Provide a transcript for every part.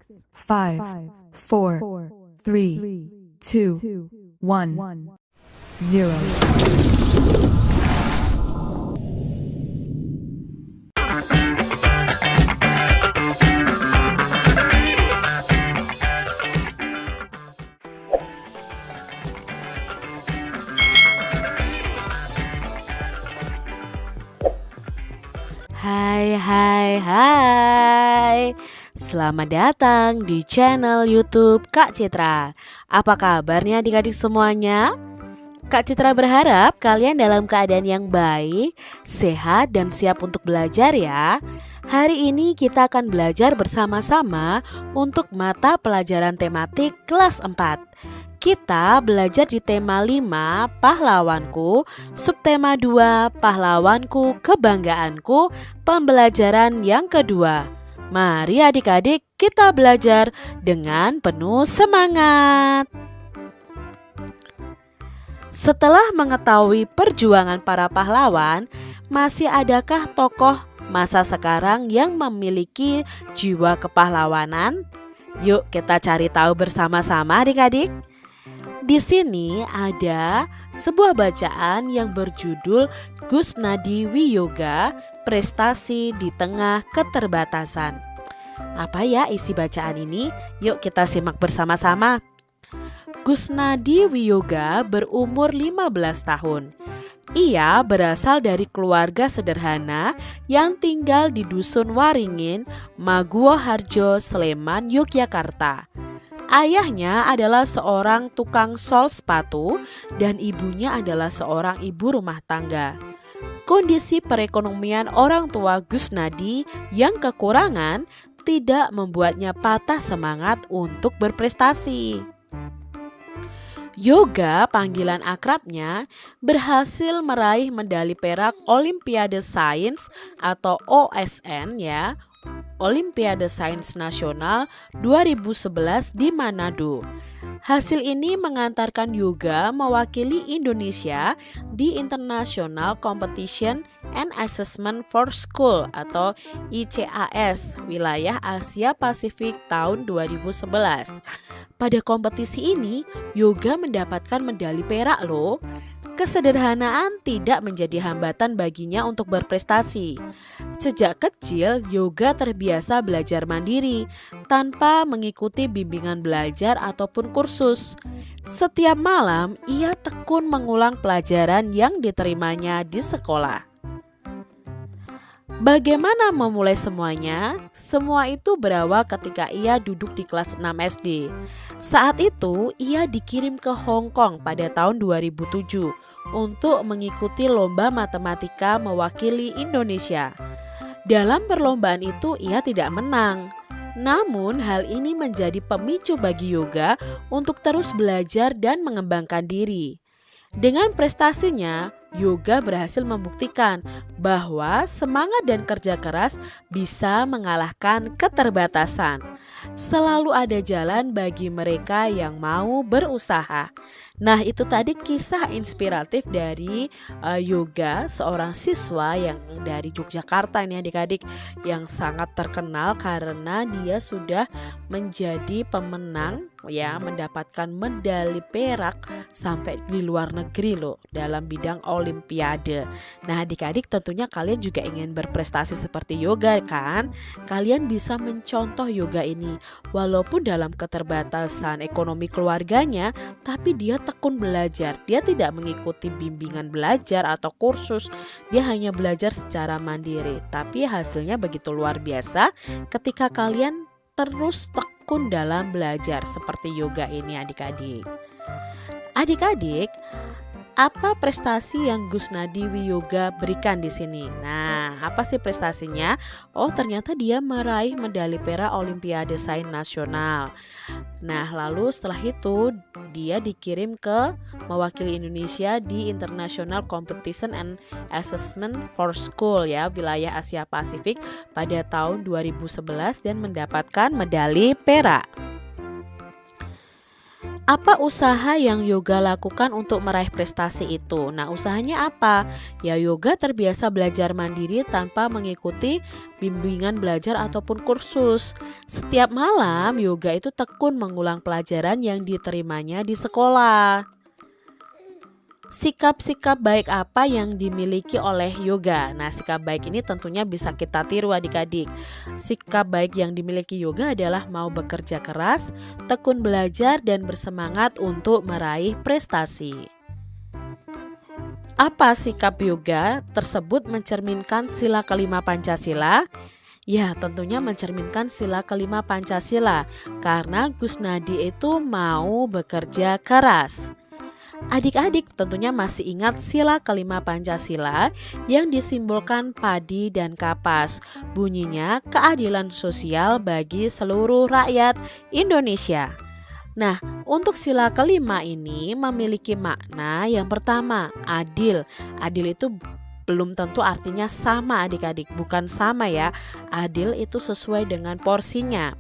5, 4, 3, 2, 1, 0. Hai. Selamat datang di channel YouTube Kak Citra. Apa kabarnya adik-adik semuanya? Kak Citra berharap kalian dalam keadaan yang baik, sehat, dan siap untuk belajar ya. Hari ini kita akan belajar bersama-sama untuk mata pelajaran tematik kelas 4. Kita belajar di tema 5, pahlawanku, subtema 2, pahlawanku, kebanggaanku, pembelajaran yang kedua. Mari adik-adik kita belajar dengan penuh semangat. Setelah mengetahui perjuangan para pahlawan, masih adakah tokoh masa sekarang yang memiliki jiwa kepahlawanan? Yuk kita cari tahu bersama-sama adik-adik. Di sini ada sebuah bacaan yang berjudul Gusnadi Wiyoga, Prestasi di Tengah Keterbatasan. Apa ya isi bacaan ini? Yuk kita simak bersama-sama. Gusnadi Wiyoga berumur 15 tahun. Ia berasal dari keluarga sederhana yang tinggal di Dusun Waringin, Maguwoharjo, Sleman, Yogyakarta. Ayahnya adalah seorang tukang sol sepatu dan ibunya adalah seorang ibu rumah tangga. Kondisi perekonomian orang tua Gusnadi yang kekurangan tidak membuatnya patah semangat untuk berprestasi. Yoga, panggilan akrabnya, berhasil meraih medali perak Olimpiade Sains atau OSN ya, Olimpiade Sains Nasional 2011 di Manado. Hasil ini mengantarkan Yoga mewakili Indonesia di International Competition and Assessment for School atau ICAS wilayah Asia Pasifik tahun 2011. Pada kompetisi ini, Yoga mendapatkan medali perak loh. Kesederhanaan tidak menjadi hambatan baginya untuk berprestasi. Sejak kecil, Yoga terbiasa belajar mandiri tanpa mengikuti bimbingan belajar ataupun kursus. Setiap malam, ia tekun mengulang pelajaran yang diterimanya di sekolah. Bagaimana memulai semuanya? Semua itu berawal ketika ia duduk di kelas 6 SD. Saat itu, ia dikirim ke Hong Kong pada tahun 2007 untuk mengikuti lomba matematika mewakili Indonesia. Dalam perlombaan itu ia tidak menang. Namun hal ini menjadi pemicu bagi Yoga untuk terus belajar dan mengembangkan diri. Dengan prestasinya, Yoga berhasil membuktikan bahwa semangat dan kerja keras bisa mengalahkan keterbatasan. Selalu ada jalan bagi mereka yang mau berusaha. Nah, itu tadi kisah inspiratif dari Yoga, seorang siswa yang dari Yogyakarta ini adik-adik, yang sangat terkenal karena dia sudah menjadi pemenang ya, mendapatkan medali perak sampai di luar negeri loh dalam bidang olimpiade. Nah, adik-adik tentunya kalian juga ingin berprestasi seperti Yoga kan? Kalian bisa mencontoh Yoga ini. Walaupun dalam keterbatasan ekonomi keluarganya, tapi dia tekun belajar. Dia tidak mengikuti bimbingan belajar atau kursus. Dia hanya belajar secara mandiri. Tapi hasilnya begitu luar biasa ketika kalian terus tekun dalam belajar seperti Yoga ini adik-adik. Adik-adik, apa prestasi yang Gusnadi Wiyoga berikan di sini? Nah, apa sih prestasinya? Oh, ternyata dia meraih medali perak Olimpiade Sains Nasional. Nah, lalu setelah itu dia dikirim ke mewakili Indonesia di International Competition and Assessment for School ya, wilayah Asia Pasifik pada tahun 2011 dan mendapatkan medali perak. Apa usaha yang yoga lakukan untuk meraih prestasi itu? Nah, usahanya apa? Ya, yoga terbiasa belajar mandiri tanpa mengikuti bimbingan belajar ataupun kursus. Setiap malam, yoga itu tekun mengulang pelajaran yang diterimanya di sekolah. Sikap-sikap baik apa yang dimiliki oleh yoga? Nah, sikap baik ini tentunya bisa kita tiru adik-adik. Sikap baik yang dimiliki yoga adalah mau bekerja keras, tekun belajar, dan bersemangat untuk meraih prestasi. Apa sikap yoga tersebut mencerminkan sila kelima Pancasila? Ya, tentunya mencerminkan sila kelima Pancasila karena Gus Nadi itu mau bekerja keras. Adik-adik tentunya masih ingat sila kelima Pancasila yang disimbolkan padi dan kapas. Bunyinya keadilan sosial bagi seluruh rakyat Indonesia. Nah, untuk sila kelima ini memiliki makna yang pertama, adil. Adil itu belum tentu artinya sama adik-adik, bukan sama ya. Adil itu sesuai dengan porsinya.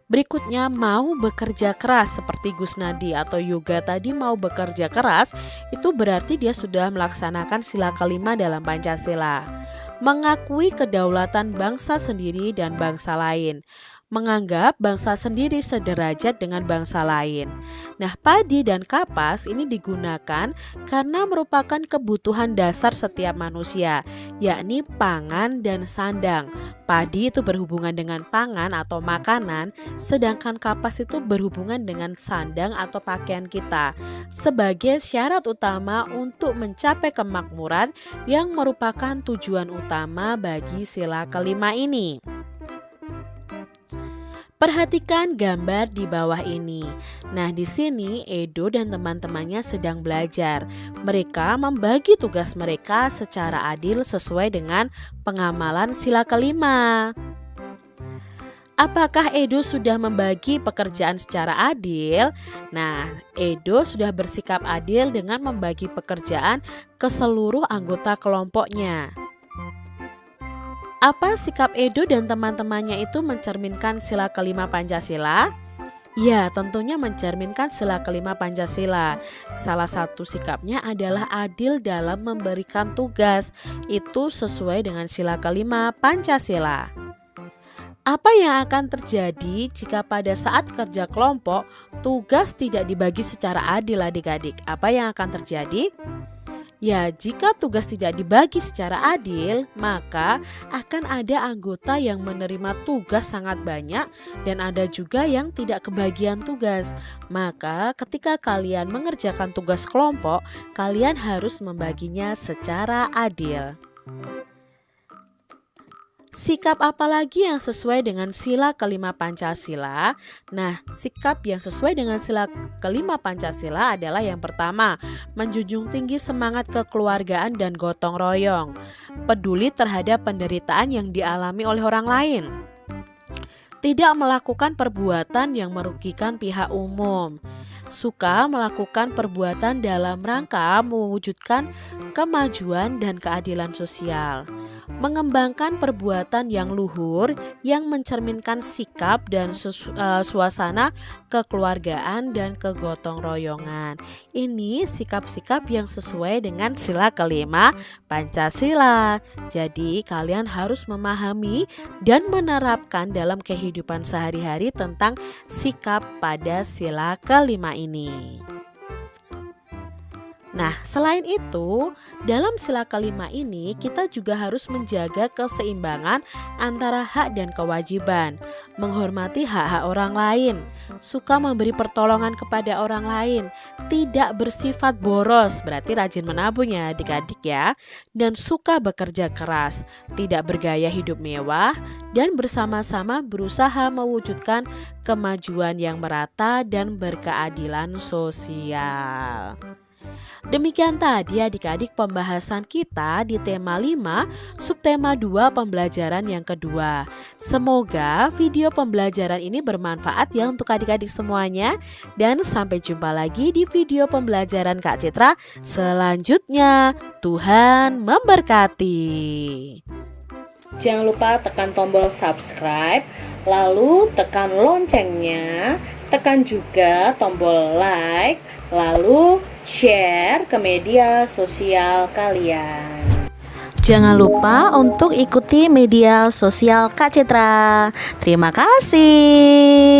Berikutnya mau bekerja keras seperti Gus Nadi atau yoga tadi mau bekerja keras itu berarti dia sudah melaksanakan sila kelima dalam Pancasila. Mengakui kedaulatan bangsa sendiri dan bangsa lain. Menganggap bangsa sendiri sederajat dengan bangsa lain. Nah, padi dan kapas ini digunakan karena merupakan kebutuhan dasar setiap manusia, yakni pangan dan sandang. Padi itu berhubungan dengan pangan atau makanan, sedangkan kapas itu berhubungan dengan sandang atau pakaian kita, sebagai syarat utama untuk mencapai kemakmuran yang merupakan tujuan utama bagi sila kelima ini. Perhatikan gambar di bawah ini. Nah, di sini Edo dan teman-temannya sedang belajar. Mereka membagi tugas mereka secara adil sesuai dengan pengamalan sila kelima. Apakah Edo sudah membagi pekerjaan secara adil? Nah, Edo sudah bersikap adil dengan membagi pekerjaan ke seluruh anggota kelompoknya. Apa sikap Edo dan teman-temannya itu mencerminkan sila kelima Pancasila? Ya, tentunya mencerminkan sila kelima Pancasila. Salah satu sikapnya adalah adil dalam memberikan tugas. Itu sesuai dengan sila kelima Pancasila. Apa yang akan terjadi jika pada saat kerja kelompok tugas tidak dibagi secara adil adik-adik? Apa yang akan terjadi? Ya, jika tugas tidak dibagi secara adil, maka akan ada anggota yang menerima tugas sangat banyak dan ada juga yang tidak kebagian tugas. Maka ketika kalian mengerjakan tugas kelompok, kalian harus membaginya secara adil. Sikap apa lagi yang sesuai dengan sila kelima Pancasila? Nah, sikap yang sesuai dengan sila kelima Pancasila adalah yang pertama, menjunjung tinggi semangat kekeluargaan dan gotong royong, peduli terhadap penderitaan yang dialami oleh orang lain, tidak melakukan perbuatan yang merugikan pihak umum, suka melakukan perbuatan dalam rangka mewujudkan kemajuan dan keadilan sosial, mengembangkan perbuatan yang luhur yang mencerminkan sikap dan suasana kekeluargaan dan kegotong royongan. Ini sikap-sikap yang sesuai dengan sila kelima Pancasila. Jadi kalian harus memahami dan menerapkan dalam kehidupan sehari-hari tentang sikap pada sila kelima ini. Nah, selain itu, dalam sila kelima ini kita juga harus menjaga keseimbangan antara hak dan kewajiban, menghormati hak-hak orang lain, suka memberi pertolongan kepada orang lain, tidak bersifat boros, berarti rajin menabung ya adik-adik ya, dan suka bekerja keras, tidak bergaya hidup mewah, dan bersama-sama berusaha mewujudkan kemajuan yang merata dan berkeadilan sosial. Demikian tadi adik-adik pembahasan kita di tema 5, subtema 2 pembelajaran yang kedua. Semoga video pembelajaran ini bermanfaat ya untuk adik-adik semuanya. Dan sampai jumpa lagi di video pembelajaran Kak Citra selanjutnya. Tuhan memberkati. Jangan lupa tekan tombol subscribe, lalu tekan loncengnya tekan juga tombol like, lalu share ke media sosial kalian. Jangan lupa untuk ikuti media sosial Kak Citra. Terima kasih.